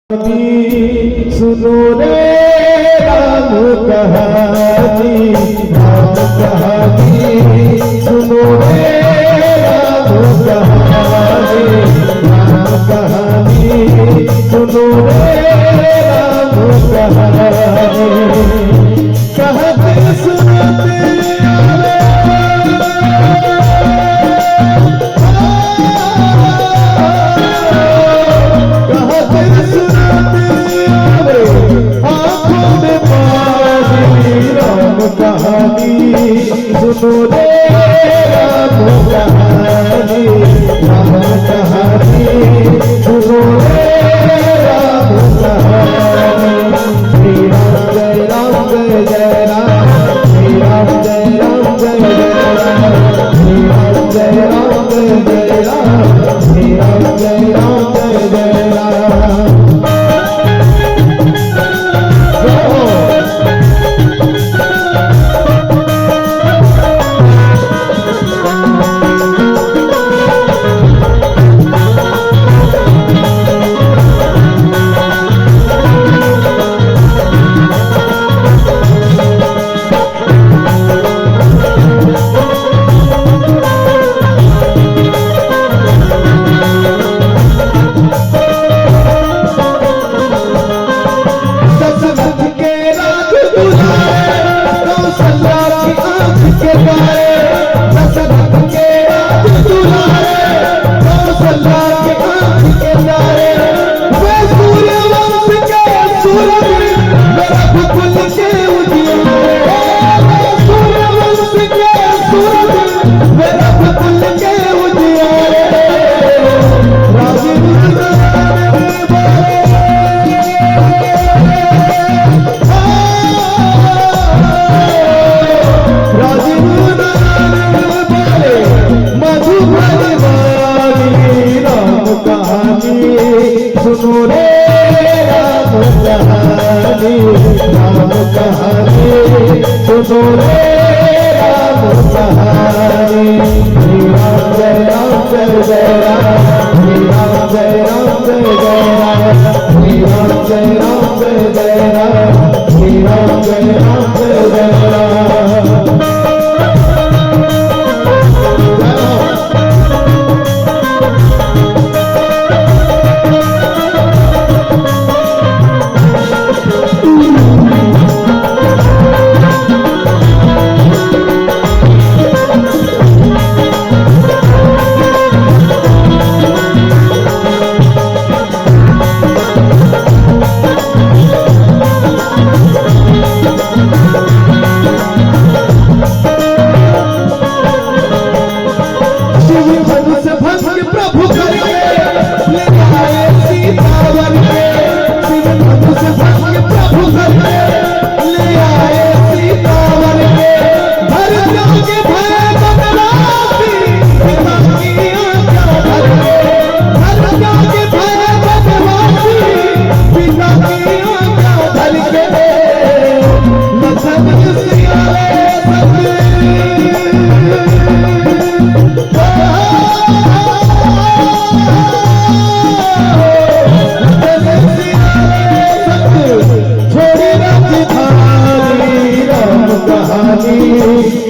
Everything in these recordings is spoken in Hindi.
सुनो रे राम कहानी, राम कहानी सुनो रे राम कहानी, राम कहानी सुनो रे राम कहानी। कहते सुनते सुनो रे राम कहानी, राम कहानी सुनो रे राम कहानी। श्री राम जय राम जय जय राम, श्री राम जय राम जय जय राम, श्री राम जय राम जय जय राम, श्री राम जय राम जय जय राम। सुनो रे राम कहानी, राम कहानी सुनो रे राम कहानी। श्री राम जय राम जय जय राम, श्री राम जय राम जय जय राम, श्री राम जय राम जय जय राम, श्री राम जय राम जय जय राम।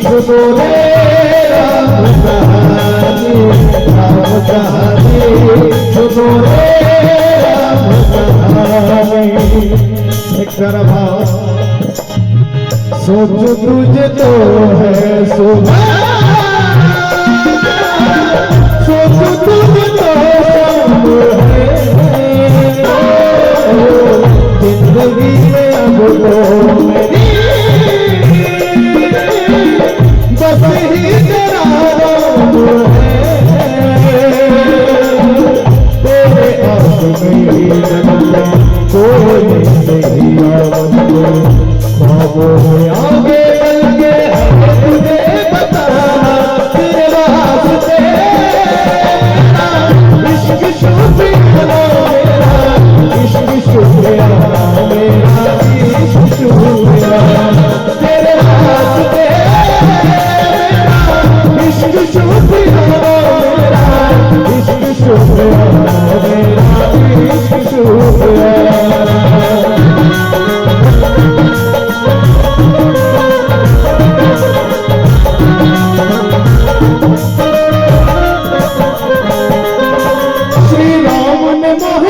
सुनो रे राम कहानी, राम कहानी सुनो रे राम कहानी। एक तरह भाव सोच तुझे तो है सुबह, सोच तुझे तो है जिंदगी में अब तो मेरी बस ही तेरा नाम है, तेरे आस मेरी जगत कोई नहीं आवत। ख्वाबों में आगे बल के है तुझे बताना, तेरे वास्ते इश्क शुक्रिया मेरा, इश्क शुक्रिया मेरा, इश्क शुक्रिया तेरे वास्ते, इश्क शुक्रिया मेरा, इश्क शुक्रिया मेरा, इश्क शुक्रिया। नमः